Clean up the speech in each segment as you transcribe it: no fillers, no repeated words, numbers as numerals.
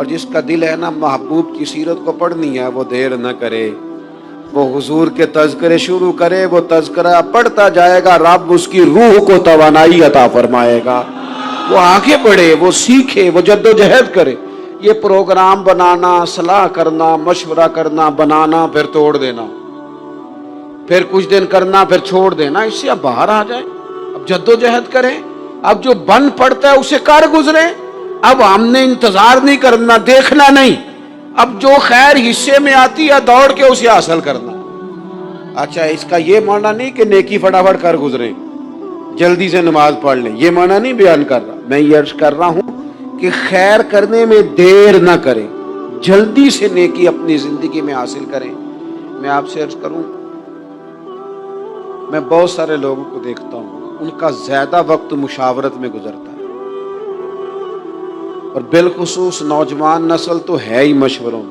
اور جس کا دل ہے نا محبوب کی سیرت کو پڑھنی ہے وہ دیر نہ کرے، وہ حضور کے تذکرے شروع کرے، وہ تذکرہ پڑھتا جائے گا، رب اس کی روح کو توانائی عطا فرمائے گا، وہ آگے بڑھے، وہ سیکھے، وہ جد و جہد کرے۔ یہ پروگرام بنانا، صلاح کرنا، مشورہ کرنا، بنانا پھر توڑ دینا، پھر کچھ دن کرنا پھر چھوڑ دینا، اس سے اب باہر آ جائیں، اب جد و جہد کریں، اب جو بن پڑتا ہے اسے کر گزریں۔ اب ہم نے انتظار نہیں کرنا، دیکھنا نہیں، اب جو خیر حصے میں آتی ہے دوڑ کے اسے حاصل کرنا۔ اچھا، اس کا یہ معنی نہیں کہ نیکی فٹافٹ کر گزریں، جلدی سے نماز پڑھ لیں، یہ معنی نہیں بیان کر رہا، میں یہ عرض کر رہا ہوں کہ خیر کرنے میں دیر نہ کریں، جلدی سے نیکی اپنی زندگی میں حاصل کریں۔ میں آپ سے عرض کروں، میں بہت سارے لوگوں کو دیکھتا ہوں، ان کا زیادہ وقت مشاورت میں گزرتا ہے، اور بالخصوص نوجوان نسل تو ہے ہی مشوروں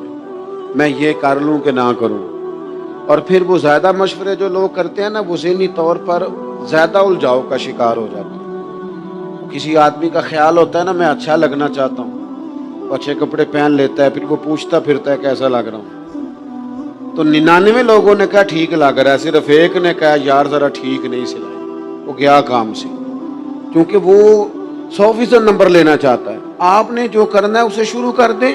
میں یہ کر لوں کہ نہ کروں، اور پھر وہ زیادہ مشورے جو لوگ کرتے ہیں نا، وہ ذہنی طور پر زیادہ الجھاؤ کا شکار ہو جاتے ہیں۔ کسی آدمی کا خیال ہوتا ہے نا میں اچھا لگنا چاہتا ہوں، وہ اچھے کپڑے پہن لیتا ہے، پھر وہ پوچھتا پھرتا ہے کیسا لگ رہا ہوں، تو 99 لوگوں نے کہا ٹھیک لگ رہا ہے، صرف ایک نے کہا یار ذرا ٹھیک نہیں سلائی، وہ گیا کام سے، کیونکہ وہ 100% نمبر لینا چاہتا ہے۔ آپ نے جو کرنا ہے اسے شروع کر دیں،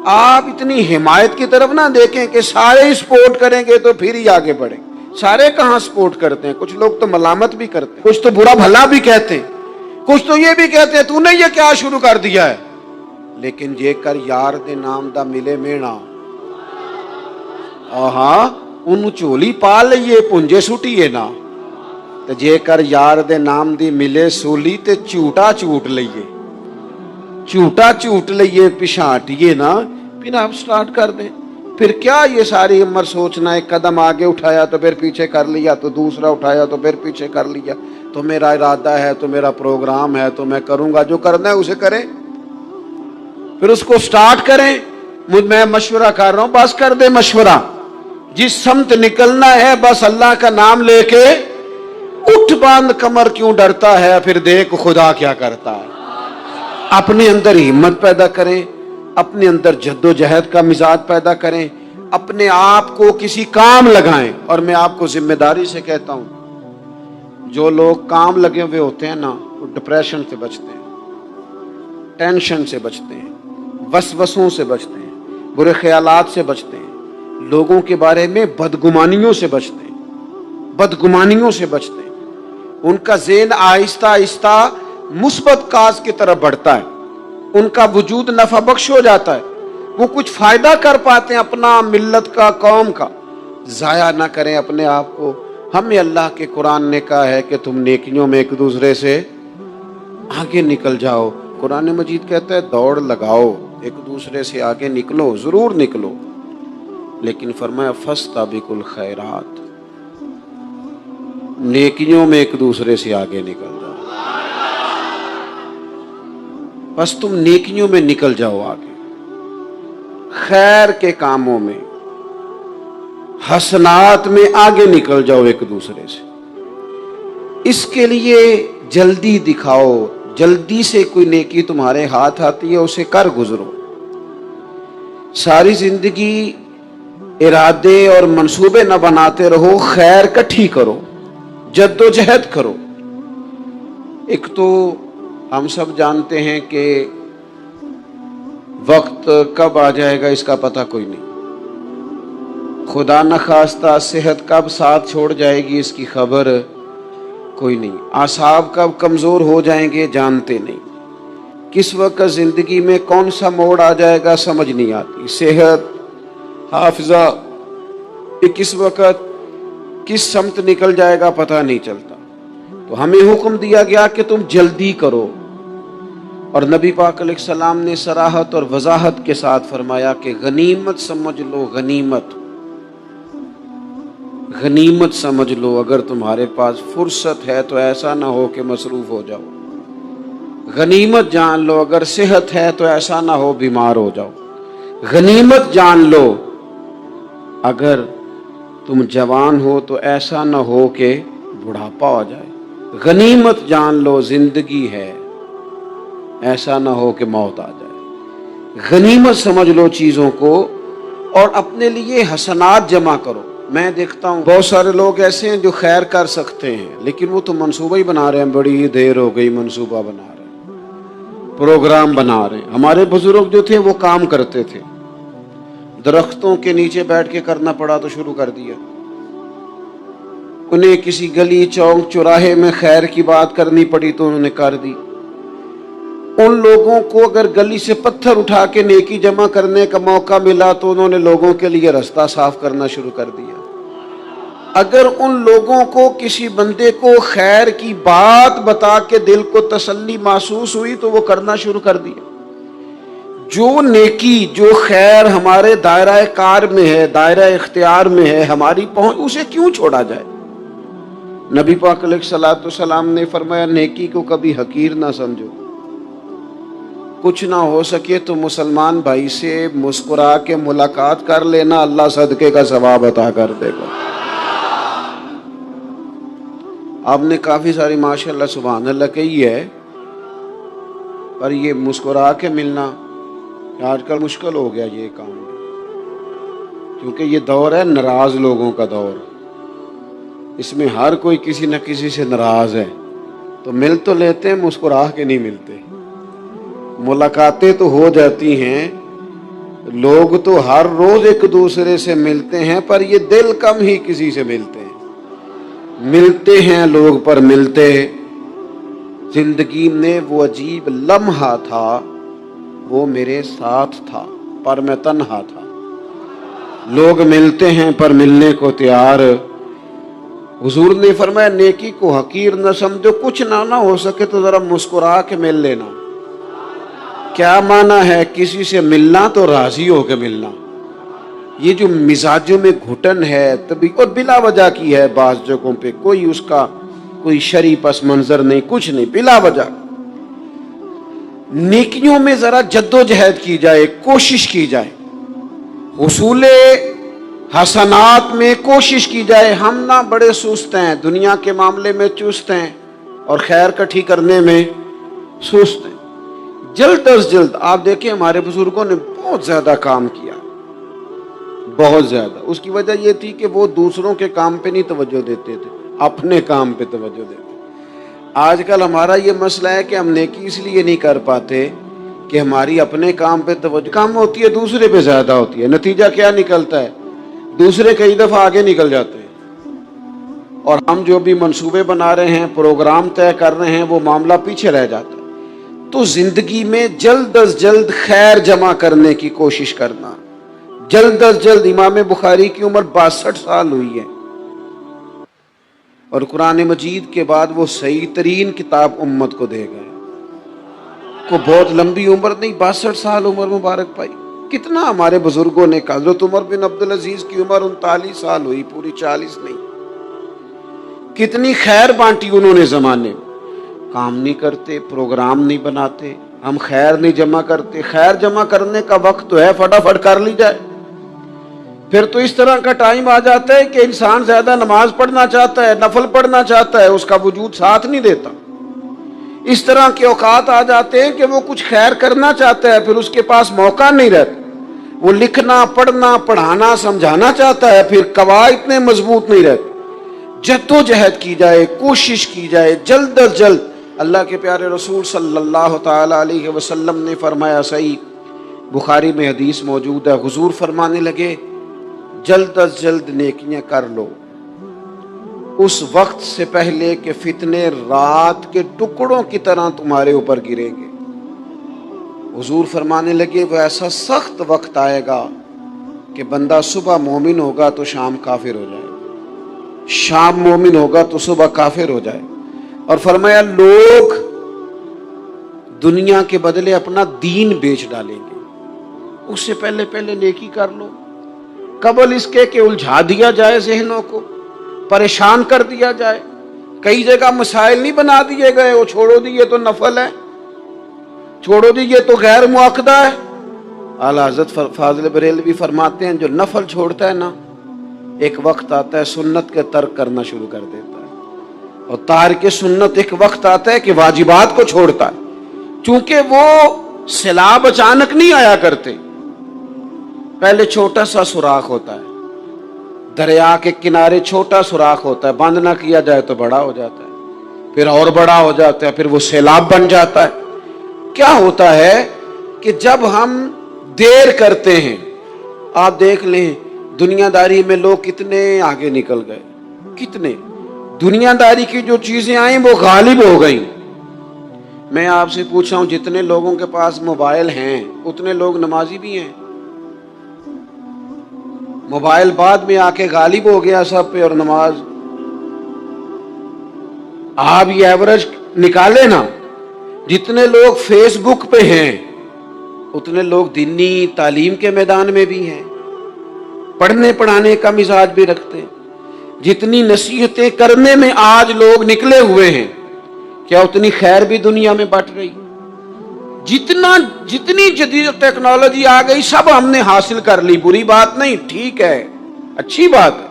آپ اتنی حمایت کی طرف نہ دیکھیں کہ سارے سپورٹ کریں گے تو پھر ہی آگے بڑھیں۔ سارے کہاں سپورٹ کرتے ہیں، کچھ لوگ تو ملامت بھی کرتے ہیں، کچھ تو برا بھلا بھی کہتے ہیں، کچھ تو یہ بھی کہتے ہیں تو نے یہ کیا شروع کر دیا ہے۔ لیکن جے کر یار دے نام دا ملے مینا، آہاں انہوں چولی پا لئیے پنجے سٹیے نا، تے جے کر یار دے نام دی ملے سولی تے چوٹا چوٹ لئیے، چوٹا چوٹ لئیے پچھانٹیے نا، پھر آپ سٹارٹ کر دیں۔ پھر کیا یہ ساری عمر سوچنا، ایک قدم آگے اٹھایا تو پھر پیچھے کر لیا، تو دوسرا اٹھایا تو پھر پیچھے کر لیا، تو میرا ارادہ ہے، تو میرا پروگرام ہے، تو میں کروں گا، جو کرنا ہے اسے کریں، پھر اس کو سٹارٹ کریں۔ میں مشورہ کر رہا ہوں، بس کر دے مشورہ، جس سمت نکلنا ہے بس اللہ کا نام لے کے اٹھ، باندھ کمر کیوں ڈرتا ہے، پھر دیکھ خدا کیا کرتا ہے۔ اپنے اندر ہمت پیدا کریں، اپنے اندر جد و جہد کا مزاج پیدا کریں، اپنے آپ کو کسی کام لگائیں۔ اور میں آپ کو ذمہ داری سے کہتا ہوں، جو لوگ کام لگے ہوئے ہوتے ہیں نا، وہ ڈپریشن سے بچتے ہیں، ٹینشن سے بچتے ہیں، وسوسوں سے بچتے ہیں، برے خیالات سے بچتے ہیں، لوگوں کے بارے میں بدگمانیوں سے بچتے ہیں، بدگمانیوں سے بچتے ہیں۔ ان کا ذہن آہستہ آہستہ مثبت کاز کی طرف بڑھتا ہے، ان کا وجود نفع بخش ہو جاتا ہے، وہ کچھ فائدہ کر پاتے ہیں اپنا، ملت کا، قوم کا۔ ضائع نہ کریں اپنے آپ کو۔ ہمیں اللہ کے قرآن نے کہا ہے کہ تم نیکیوں میں ایک دوسرے سے آگے نکل جاؤ۔ قرآن مجید کہتا ہے دوڑ لگاؤ، ایک دوسرے سے آگے نکلو، ضرور نکلو، لیکن فرمایا فاستبقوا الخیرات، نیکیوں میں ایک دوسرے سے آگے نکل جاؤ، بس تم نیکیوں میں نکل جاؤ آگے، خیر کے کاموں میں، حسنات میں آگے نکل جاؤ ایک دوسرے سے۔ اس کے لیے جلدی دکھاؤ، جلدی سے کوئی نیکی تمہارے ہاتھ آتی ہے اسے کر گزرو۔ ساری زندگی ارادے اور منصوبے نہ بناتے رہو، خیر کٹھی کرو، جد و جہد کرو۔ ایک تو ہم سب جانتے ہیں کہ وقت کب آ جائے گا اس کا پتہ کوئی نہیں، خدا نخواستہ صحت کب ساتھ چھوڑ جائے گی اس کی خبر کوئی نہیں، اعصاب کب کمزور ہو جائیں گے جانتے نہیں، کس وقت زندگی میں کون سا موڑ آ جائے گا سمجھ نہیں آتی، صحت، حافظہ، یہ کس وقت کس سمت نکل جائے گا پتہ نہیں چلتا۔ تو ہمیں حکم دیا گیا کہ تم جلدی کرو، اور نبی پاک علیہ السلام نے صراحت اور وضاحت کے ساتھ فرمایا کہ غنیمت سمجھ لو، غنیمت، غنیمت سمجھ لو، اگر تمہارے پاس فرصت ہے تو ایسا نہ ہو کہ مصروف ہو جاؤ، غنیمت جان لو، اگر صحت ہے تو ایسا نہ ہو بیمار ہو جاؤ، غنیمت جان لو، اگر تم جوان ہو تو ایسا نہ ہو کہ بڑھاپا ہو جائے، غنیمت جان لو زندگی ہے، ایسا نہ ہو کہ موت آ جائے۔ غنیمت سمجھ لو چیزوں کو اور اپنے لیے حسنات جمع کرو۔ میں دیکھتا ہوں بہت سارے لوگ ایسے ہیں جو خیر کر سکتے ہیں لیکن وہ تو منصوبہ ہی بنا رہے ہیں، بڑی دیر ہو گئی منصوبہ بنا رہے ہیں، پروگرام بنا رہے ہیں۔ ہمارے بزرگ جو تھے وہ کام کرتے تھے، درختوں کے نیچے بیٹھ کے کرنا پڑا تو شروع کر دیا، انہیں کسی گلی چوک چوراہے میں خیر کی بات کرنی پڑی تو انہوں نے کر دی۔ ان لوگوں کو اگر گلی سے پتھر اٹھا کے نیکی جمع کرنے کا موقع ملا تو انہوں نے لوگوں کے لیے رستہ صاف کرنا شروع کر دیا۔ اگر ان لوگوں کو کسی بندے کو خیر کی بات بتا کے دل کو تسلی محسوس ہوئی تو وہ کرنا شروع کر دیا۔ جو نیکی جو خیر ہمارے دائرہ کار میں ہے، دائرہ اختیار میں ہے، ہماری پہنچ، اسے کیوں چھوڑا جائے؟ نبی پاک علیہ الصلوۃ والسلام نے فرمایا نیکی کو کبھی حقیر نہ سمجھو، کچھ نہ ہو سکے تو مسلمان بھائی سے مسکرا کے ملاقات کر لینا، اللہ صدقے کا ثواب عطا کر دے گا۔ آپ نے کافی ساری ماشاءاللہ سبحان اللہ کہی ہے، پر یہ مسکرا کے ملنا آج کل مشکل ہو گیا یہ کام، کیونکہ یہ دور ہے ناراض لوگوں کا دور، اس میں ہر کوئی کسی نہ کسی سے ناراض ہے، تو مل تو لیتے ہیں مسکرا کے نہیں ملتے۔ ملاقاتیں تو ہو جاتی ہیں، لوگ تو ہر روز ایک دوسرے سے ملتے ہیں، پر یہ دل کم ہی کسی سے ملتے ہیں۔ ملتے ہیں لوگ پر ملتے، زندگی میں وہ عجیب لمحہ تھا، وہ میرے ساتھ تھا پر میں تنہا تھا۔ لوگ ملتے ہیں پر ملنے کو تیار۔ حضور نے فرمایا نیکی کو حقیر نہ سمجھو، کچھ نہ ہو سکے تو ذرا مسکرا کے مل لینا۔ کیا معنی ہے؟ کسی سے ملنا تو راضی ہو کے ملنا۔ یہ جو مزاجوں میں گھٹن ہے تبھی، اور بلا وجہ کی ہے بعض جگہوں پہ، کوئی اس کا کوئی شرعی پس منظر نہیں، کچھ نہیں، بلا وجہ۔ نیکیوں میں ذرا جد و جہد کی جائے، کوشش کی جائے، حصول حسنات میں کوشش کی جائے۔ ہم نہ بڑے سست ہیں، دنیا کے معاملے میں چست ہیں اور خیر کٹھی کرنے میں سست ہیں۔ جلد از جلد آپ دیکھیں ہمارے بزرگوں نے بہت زیادہ کام کیا، بہت زیادہ۔ اس کی وجہ یہ تھی کہ وہ دوسروں کے کام پہ نہیں توجہ دیتے تھے، اپنے کام پہ توجہ دیتے۔ آج کل ہمارا یہ مسئلہ ہے کہ ہم نیکی اس لیے نہیں کر پاتے کہ ہماری اپنے کام پہ توجہ کم ہوتی ہے، دوسرے پہ زیادہ ہوتی ہے۔ نتیجہ کیا نکلتا ہے؟ دوسرے کئی دفعہ آگے نکل جاتے ہیں اور ہم جو بھی منصوبے بنا رہے ہیں، پروگرام طے کر رہے ہیں، وہ معاملہ پیچھے رہ جاتا ہے۔ تو زندگی میں جلد از جلد خیر جمع کرنے کی کوشش کرنا، جلد از جلد۔ امام بخاری کی عمر 62 سال ہوئی ہے اور قرآن مجید کے بعد وہ صحیح ترین کتاب امت کو دے گئے۔ کو بہت لمبی عمر نہیں، 62 سال عمر مبارک پائی۔ کتنا ہمارے بزرگوں نے، حضرت عمر بن عبدالعزیز کی عمر 39 سال ہوئی، پوری 40 نہیں۔ کتنی خیر بانٹی انہوں نے زمانے میں۔ کام نہیں کرتے، پروگرام نہیں بناتے، ہم خیر نہیں جمع کرتے۔ خیر جمع کرنے کا وقت تو ہے، فٹافٹ کر لی جائے۔ پھر تو اس طرح کا ٹائم آ جاتا ہے کہ انسان زیادہ نماز پڑھنا چاہتا ہے، نفل پڑھنا چاہتا ہے، اس کا وجود ساتھ نہیں دیتا۔ اس طرح کے اوقات آ جاتے ہیں کہ وہ کچھ خیر کرنا چاہتا ہے، پھر اس کے پاس موقع نہیں رہتا۔ وہ لکھنا، پڑھنا، پڑھانا، سمجھانا چاہتا ہے، پھر قواعد اتنے مضبوط نہیں رہتے۔ جد و جہد کی جائے، کوشش کی جائے، جلد از جلد۔ اللہ کے پیارے رسول صلی اللہ تعالی علیہ وسلم نے فرمایا، صحیح بخاری میں حدیث موجود ہے، حضور فرمانے لگے جلد از جلد نیکیاں کر لو اس وقت سے پہلے کہ فتنے رات کے ٹکڑوں کی طرح تمہارے اوپر گریں گے۔ حضور فرمانے لگے وہ ایسا سخت وقت آئے گا کہ بندہ صبح مومن ہوگا تو شام کافر ہو جائے، شام مومن ہوگا تو صبح کافر ہو جائے۔ اور فرمایا لوگ دنیا کے بدلے اپنا دین بیچ ڈالیں گے۔ اس سے پہلے نیکی کر لو، قبل اس کے کہ الجھا دیا جائے ذہنوں کو، پریشان کر دیا جائے۔ کئی جگہ مسائل نہیں بنا دیے گئے، وہ چھوڑو دی یہ تو نفل ہے، چھوڑو دی یہ تو غیر معقدہ ہے۔ اعلیٰ حضرت فاضل بریلوی فرماتے ہیں جو نفل چھوڑتا ہے نا، ایک وقت آتا ہے سنت کے ترک کرنا شروع کر دیتا ہے، اور تارک سنت ایک وقت آتا ہے کہ واجبات کو چھوڑتا ہے، چونکہ وہ سیلاب اچانک نہیں آیا کرتے، پہلے چھوٹا سا سوراخ ہوتا ہے، دریا کے کنارے چھوٹا سوراخ ہوتا ہے، بند نہ کیا جائے تو بڑا ہو جاتا ہے، پھر اور بڑا ہو جاتا ہے، پھر وہ سیلاب بن جاتا ہے۔ کیا ہوتا ہے کہ جب ہم دیر کرتے ہیں، آپ دیکھ لیں دنیا داری میں لوگ کتنے آگے نکل گئے، کتنے دنیا داری کی جو چیزیں آئیں وہ غالب ہو گئیں۔ میں آپ سے پوچھا ہوں، جتنے لوگوں کے پاس موبائل ہیں اتنے لوگ نمازی بھی ہیں؟ موبائل بعد میں آ کے غالب ہو گیا سب پہ، اور نماز آپ یہ ایوریج نکالے نا، جتنے لوگ فیس بک پہ ہیں اتنے لوگ دینی تعلیم کے میدان میں بھی ہیں، پڑھنے پڑھانے کا مزاج بھی رکھتے ہیں۔ جتنی نصیحتیں کرنے میں آج لوگ نکلے ہوئے ہیں، کیا اتنی خیر بھی دنیا میں بٹ رہی؟ جتنی جدید ٹیکنالوجی آ گئی سب ہم نے حاصل کر لی، بری بات نہیں، ٹھیک ہے، اچھی بات ہے،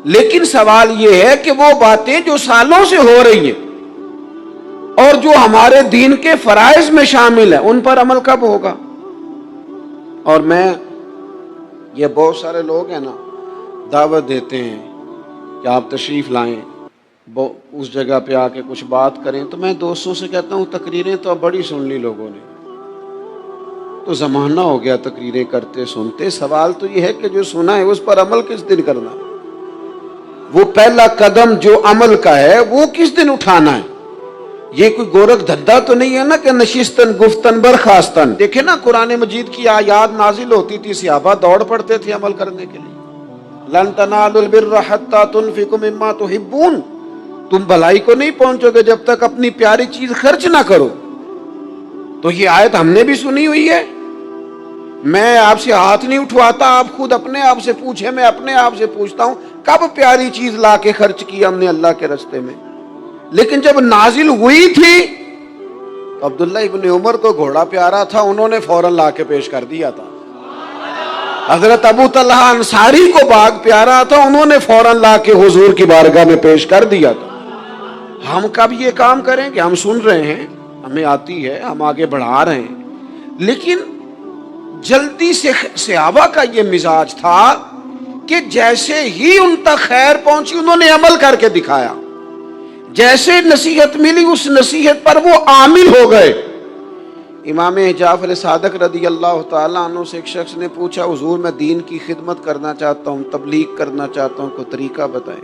لیکن سوال یہ ہے کہ وہ باتیں جو سالوں سے ہو رہی ہیں اور جو ہمارے دین کے فرائض میں شامل ہیں ان پر عمل کب ہوگا؟ اور میں یہ بہت سارے لوگ ہیں نا دعوت دیتے ہیں کہ آپ تشریف لائیں، اس جگہ پہ آ کے کچھ بات کریں، تو میں دوستوں سے کہتا ہوں تقریریں تو اب بڑی سن لی لوگوں نے، تو زمانہ ہو گیا تقریریں کرتے سنتے۔ سوال تو یہ ہے کہ جو سنا ہے اس پر عمل کس دن کرنا ہے؟ وہ پہلا قدم جو عمل کا ہے وہ کس دن اٹھانا ہے؟ یہ کوئی گورکھ دھندا تو نہیں ہے نا کہ نشستن گفتن برخاستن۔ دیکھیں نا قرآن مجید کی آیات نازل ہوتی تھی، صحابہ دوڑ پڑتے تھے عمل کرنے کے لیے۔ لن تنالوا البر حتى تنفقوا مما تحبون، تم بھلائی کو نہیں پہنچو گے جب تک اپنی پیاری چیز خرچ نہ کرو۔ تو یہ آیت ہم نے بھی سنی ہوئی ہے، میں آپ سے ہاتھ نہیں اٹھواتا، آپ خود اپنے آپ سے پوچھیں، میں اپنے آپ سے پوچھتا ہوں کب پیاری چیز لا کے خرچ کی ہم نے اللہ کے راستے میں؟ لیکن جب نازل ہوئی تھی تو عبداللہ ابن عمر کو گھوڑا پیارا تھا، انہوں نے فوراً لا کے پیش کر دیا تھا۔ حضرت ابو طلحہ انصاری کو باغ پیارا تھا، انہوں نے فوراً لا کے حضور کی بارگاہ میں پیش کر دیا تھا۔ ہم کب یہ کام کریں کہ ہم سن رہے ہیں، ہمیں آتی ہے، ہم آگے بڑھا رہے ہیں، لیکن جلدی سے صحابہ کا یہ مزاج تھا کہ جیسے ہی ان تک خیر پہنچی انہوں نے عمل کر کے دکھایا، جیسے نصیحت ملی اس نصیحت پر وہ عامل ہو گئے۔ امام جعفر صادق رضی اللہ تعالیٰ عنہ سے ایک شخص نے پوچھا، حضور میں دین کی خدمت کرنا چاہتا ہوں، تبلیغ کرنا چاہتا ہوں، کوئی طریقہ بتائیں۔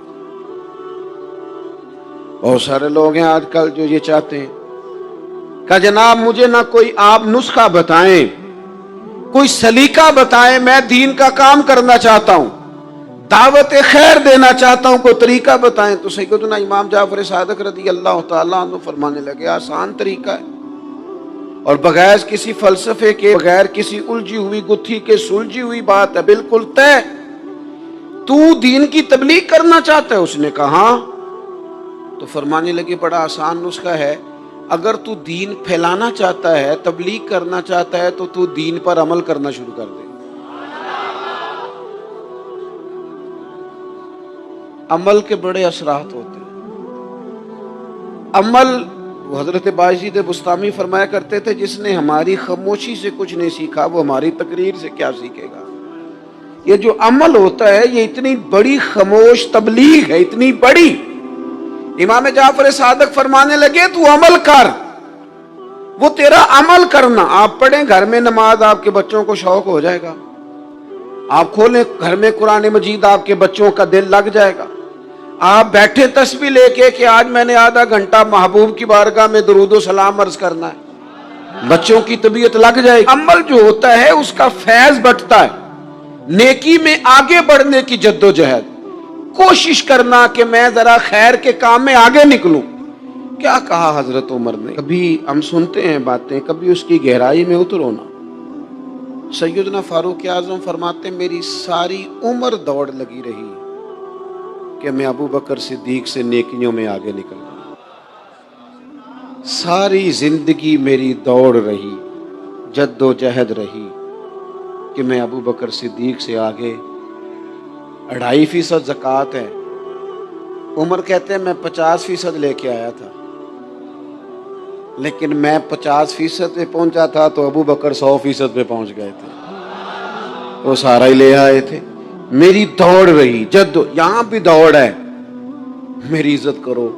بہت سارے لوگ ہیں آج کل جو یہ چاہتے ہیں کہ جناب مجھے نہ کوئی آپ نسخہ بتائیں، کوئی سلیقہ بتائیں، میں دین کا کام کرنا چاہتا ہوں، دعوت خیر دینا چاہتا ہوں، کوئی طریقہ بتائیں۔ تو سیدنا امام جعفر صادق رضی اللہ تعالیٰ عنہ فرمانے لگے، آسان طریقہ ہے، اور بغیر کسی فلسفے کے، بغیر کسی الجھی ہوئی گتھی کے سلجھی ہوئی بات ہے، بالکل طے۔ تو دین کی تبلیغ کرنا چاہتا ہے؟ اس نے کہا، تو فرمانے لگے بڑا آسان نسخہ ہے، اگر تو دین پھیلانا چاہتا ہے، تبلیغ کرنا چاہتا ہے، تو دین پر عمل کرنا شروع کر دے۔ عمل کے بڑے اثرات ہوتے ہیں۔ عمل، حضرت باجید بستامی فرمایا کرتے تھے، جس نے ہماری خاموشی سے کچھ نہیں سیکھا وہ ہماری تقریر سے کیا سیکھے گا۔ یہ جو عمل ہوتا ہے یہ اتنی بڑی خاموش تبلیغ ہے، اتنی بڑی۔ امام جعفر صادق فرمانے لگے تو عمل کر، وہ تیرا عمل کرنا۔ آپ پڑھیں گھر میں نماز، آپ کے بچوں کو شوق ہو جائے گا، آپ کھولیں گھر میں قرآن مجید، آپ کے بچوں کا دل لگ جائے گا۔ آپ بیٹھے تسبیح لے کے کہ آج میں نے آدھا گھنٹہ محبوب کی بارگاہ میں درود و سلام عرض کرنا ہے، بچوں کی طبیعت لگ جائے گی۔ عمل جو ہوتا ہے اس کا فیض بٹتا ہے، نیکی میں آگے بڑھنے کی جد و جہد، کوشش کرنا کہ میں ذرا خیر کے کام میں آگے نکلوں۔ کیا کہا حضرت عمر نے؟ کبھی ہم سنتے ہیں باتیں، کبھی اس کی گہرائی میں اترو نا۔ سیدنا فاروق اعظم فرماتے ہیں میری ساری عمر دوڑ لگی رہی کہ میں ابو بکر صدیق سے نیکیوں میں آگے نکل گیا، ساری زندگی میری دوڑ رہی، جد و جہد رہی کہ میں ابو بکر صدیق سے آگے۔ 2.5% زکوٰۃ ہے، عمر کہتے ہیں میں 50% لے کے آیا تھا۔ لیکن میں 50% پہ پہنچا تھا تو ابو بکر 100% پہ پہنچ گئے تھے، وہ سارا ہی لے آئے تھے۔ میری دوڑ رہی، یہاں بھی دوڑ ہے، میری عزت کرو،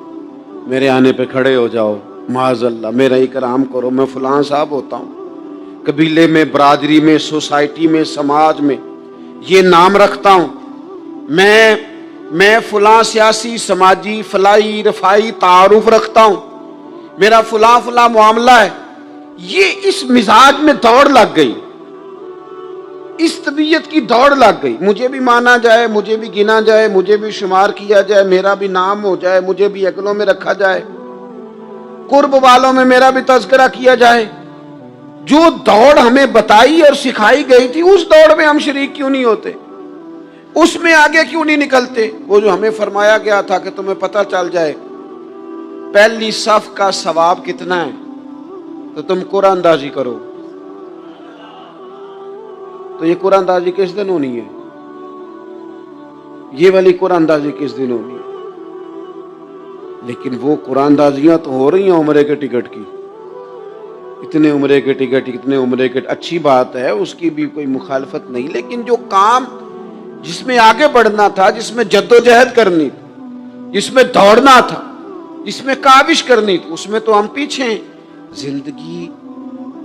میرے آنے پہ کھڑے ہو جاؤ، معاذ اللہ میرا اکرام کرو، میں فلاں صاحب ہوتا ہوں، قبیلے میں، برادری میں، سوسائٹی میں، سماج میں یہ نام رکھتا ہوں، میں فلاں سیاسی، سماجی، فلاحی، رفائی تعارف رکھتا ہوں، میرا فلاں فلاں معاملہ ہے۔ یہ اس مزاج میں دوڑ لگ گئی، اس طبیعت کی دوڑ لگ گئی، مجھے بھی مانا جائے، مجھے بھی گنا جائے، مجھے بھی شمار کیا جائے، میرا بھی نام ہو جائے، مجھے بھی اگلوں میں رکھا جائے، قرب والوں میں میرا بھی تذکرہ کیا جائے۔ جو دوڑ ہمیں بتائی اور سکھائی گئی تھی، اس دوڑ میں ہم شریک کیوں نہیں ہوتے؟ اس میں آگے کیوں نہیں نکلتے؟ وہ جو ہمیں فرمایا گیا تھا کہ تمہیں پتہ چل جائے پہلی صف کا ثواب کتنا ہے تو تم قرآن اندازی کرو، تو یہ قرآن اندازی کس دن ہونی ہے؟ یہ والی قرآن اندازی کس دن ہونی ہے؟ لیکن وہ قرآن اندازیاں تو ہو رہی ہیں عمرے کے ٹکٹ کی، اتنے عمرے کے ٹکٹ، اتنے عمرے کے، اچھی بات ہے، اس کی بھی کوئی مخالفت نہیں، لیکن جو کام جس میں آگے بڑھنا تھا، جس میں جدوجہد کرنی تھی، جس میں دوڑنا تھا، جس میں کاوش کرنی تھی، اس میں تو ہم پیچھے ہیں۔ زندگی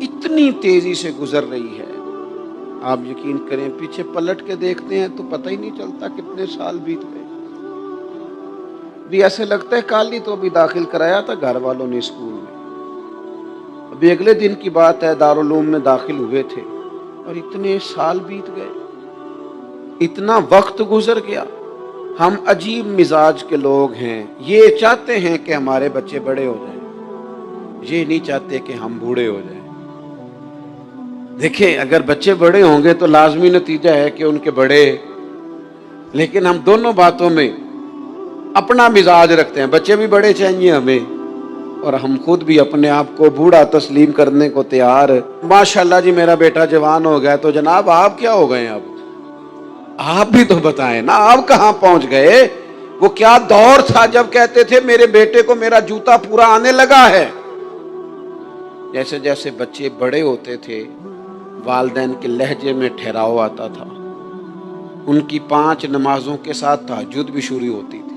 اتنی تیزی سے گزر رہی ہے، آپ یقین کریں پیچھے پلٹ کے دیکھتے ہیں تو پتہ ہی نہیں چلتا کتنے سال بیت گئے۔ بھی ایسے لگتا ہے کل ہی تو ابھی داخل کرایا تھا گھر والوں نے اسکول میں، ابھی اگلے دن کی بات ہے دارالعلوم میں داخل ہوئے تھے اور اتنے سال بیت گئے، اتنا وقت گزر گیا۔ ہم عجیب مزاج کے لوگ ہیں، یہ چاہتے ہیں کہ ہمارے بچے بڑے ہو جائیں، یہ نہیں چاہتے کہ ہم بوڑھے ہو جائیں۔ دیکھیں اگر بچے بڑے ہوں گے تو لازمی نتیجہ ہے کہ ان کے بڑے، لیکن ہم دونوں باتوں میں اپنا مزاج رکھتے ہیں، بچے بھی بڑے چاہیے ہمیں اور ہم خود بھی اپنے آپ کو بوڑھا تسلیم کرنے کو تیار۔ ماشاءاللہ جی میرا بیٹا جوان ہو گیا، تو جناب آپ کیا ہو گئے؟ اب آپ بھی تو بتائیں نا، آپ کہاں پہنچ گئے؟ وہ کیا دور تھا جب کہتے تھے میرے بیٹے کو میرا جوتا پورا آنے لگا ہے۔ جیسے جیسے بچے بڑے ہوتے تھے والدین کے لہجے میں ٹھہراؤ آتا تھا، ان کی 5 نمازوں کے ساتھ تہجد بھی شروع ہوتی تھی،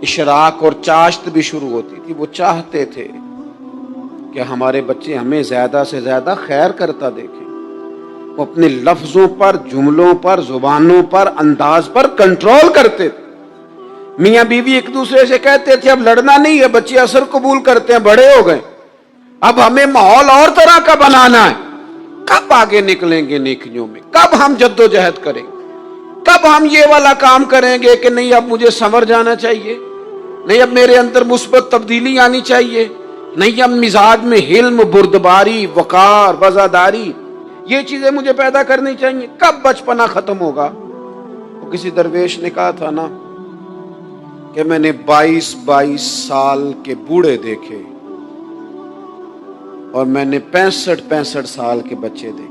اشراق اور چاشت بھی شروع ہوتی تھی۔ وہ چاہتے تھے کہ ہمارے بچے ہمیں زیادہ سے زیادہ خیر کرتا دیکھیں، وہ اپنے لفظوں پر، جملوں پر، زبانوں پر، انداز پر کنٹرول کرتے تھے۔ میاں بیوی ایک دوسرے سے کہتے تھے اب لڑنا نہیں ہے، بچے اثر قبول کرتے ہیں، بڑے ہو گئے، اب ہمیں ماحول اور طرح کا بنانا ہے۔ کب آگے نکلیں گے نیکیوں میں؟ کب ہم جدوجہد کریں گے؟ کب ہم یہ والا کام کریں گے کہ نہیں اب مجھے سنور جانا چاہیے، نہیں اب میرے اندر مثبت تبدیلی آنی چاہیے، نہیں اب مزاج میں حلم، بردباری، وقار، وفاداری، یہ چیزیں مجھے پیدا کرنی چاہیے؟ کب بچپنا ختم ہوگا؟ وہ کسی درویش نے کہا تھا نا کہ میں نے 22 سال کے بوڑھے دیکھے اور میں نے 65 سال کے بچے دیکھے۔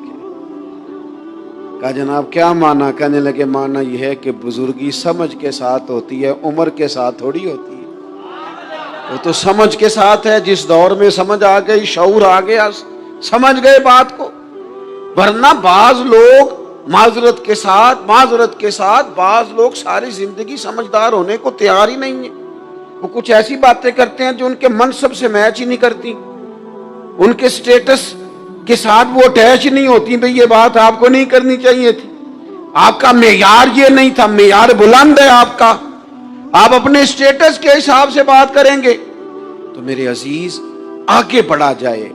کہا جناب کیا مانا؟ کہنے لگے مانا یہ ہے کہ بزرگی سمجھ کے ساتھ ہوتی ہے، عمر کے ساتھ تھوڑی ہوتی ہے۔ وہ تو سمجھ کے ساتھ ہے، جس دور میں سمجھ آ گئی، شعور آ گیا، سمجھ گئے بات کو۔ ورنہ بعض لوگ معذرت کے ساتھ بعض لوگ ساری زندگی سمجھدار ہونے کو تیار ہی نہیں ہیں۔ وہ کچھ ایسی باتیں کرتے ہیں جو ان کے منصب سے میچ ہی نہیں کرتی، ان کے سٹیٹس کے ساتھ وہ اٹیچ نہیں ہوتی۔ بھئی یہ بات آپ کو نہیں کرنی چاہیے تھی، آپ کا معیار یہ نہیں تھا، معیار بلند ہے آپ کا، آپ اپنے سٹیٹس کے حساب سے بات کریں گے تو میرے عزیز آگے بڑھا جائے۔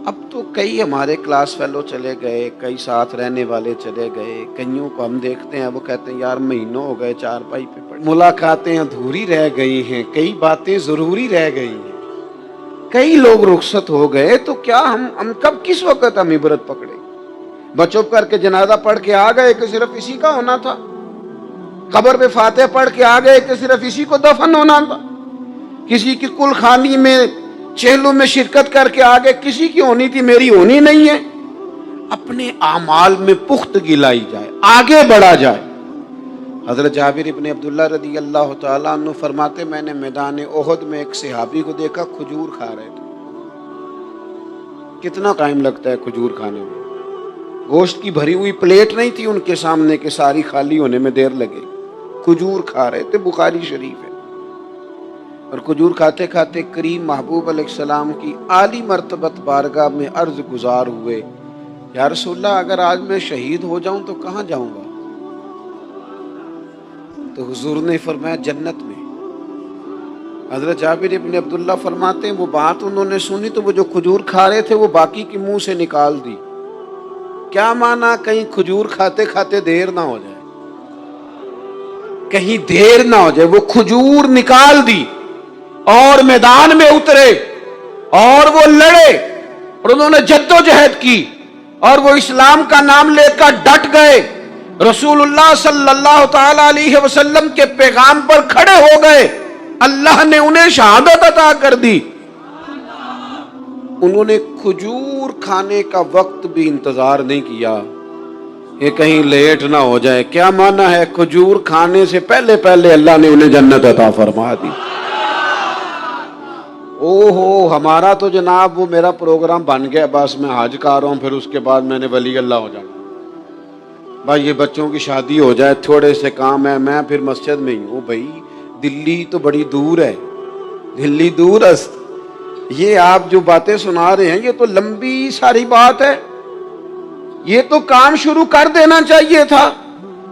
اب تو کئی ہمارے کلاس فیلو چلے گئے، کئی ساتھ رہنے والے چلے گئے، کئیوں کو ہم دیکھتے ہیں وہ کہتے ہیں یار مہینوں ہو گئے چارپائی پہ پڑے، ملاقاتیں ادھوری رہ گئی ہیں، کئی باتیں ضروری رہ گئی ہیں، کئی لوگ رخصت ہو گئے، تو کیا ہم کب کس وقت ہم عبرت پکڑے؟ بچوں کر کے جنازہ پڑھ کے آ گئے کہ صرف اسی کا ہونا تھا، قبر پہ فاتحہ پڑھ کے آ گئے کہ صرف اسی کو دفن ہونا تھا، کسی کی کل خانی میں چہلوں میں شرکت کر کے آگے کسی کی ہونی تھی، میری ہونی نہیں ہے۔ اپنے اعمال میں پختگی لائی جائے، آگے بڑھا جائے۔ حضرت جابر ابن عبداللہ رضی اللہ تعالیٰ عنہ فرماتے میں نے میدان احد میں ایک صحابی کو دیکھا کھجور کھا رہے تھے. کتنا ٹائم لگتا ہے کھجور کھانے میں؟ گوشت کی بھری ہوئی پلیٹ نہیں تھی ان کے سامنے کہ ساری خالی ہونے میں دیر لگے. کھجور کھا رہے تھے، بخاری شریف ہے. اور کھجور کھاتے کھاتے کریم محبوب علیہ السلام کی عالی مرتبت بارگاہ میں عرض گزار ہوئے، یا رسول اللہ اگر آج میں شہید ہو جاؤں تو کہاں جاؤں گا؟ تو حضور نے فرمایا جنت میں. حضرت جابر ابن عبداللہ فرماتے ہیں وہ بات انہوں نے سنی تو وہ جو کھجور کھا رہے تھے وہ باقی کی منہ سے نکال دی. کیا مانا؟ کہیں کھجور کھاتے کھاتے دیر نہ ہو جائے، کہیں دیر نہ ہو جائے. وہ کھجور نکال دی اور میدان میں اترے اور وہ لڑے اور انہوں نے جد و جہد کی اور وہ اسلام کا نام لے کر ڈٹ گئے. رسول اللہ صلی اللہ تعالی علیہ وسلم کے پیغام پر کھڑے ہو گئے. اللہ نے انہیں شہادت عطا کر دی. انہوں نے کھجور کھانے کا وقت بھی انتظار نہیں کیا کہ کہیں لیٹ نہ ہو جائے. کیا معنی ہے؟ کھجور کھانے سے پہلے پہلے اللہ نے انہیں جنت عطا فرما دی. او ہو، ہمارا تو جناب وہ میرا پروگرام بن گیا، بس میں حج کر رہا ہوں، پھر اس کے بعد میں نے ولی اللہ ہو جانا. بھائی یہ بچوں کی شادی ہو جائے، تھوڑے سے کام ہے، میں پھر مسجد میں ہی ہوں. بھائی دلی تو بڑی دور ہے، دلی دور است. یہ آپ جو باتیں سنا رہے ہیں یہ تو لمبی ساری بات ہے. یہ تو کام شروع کر دینا چاہیے تھا،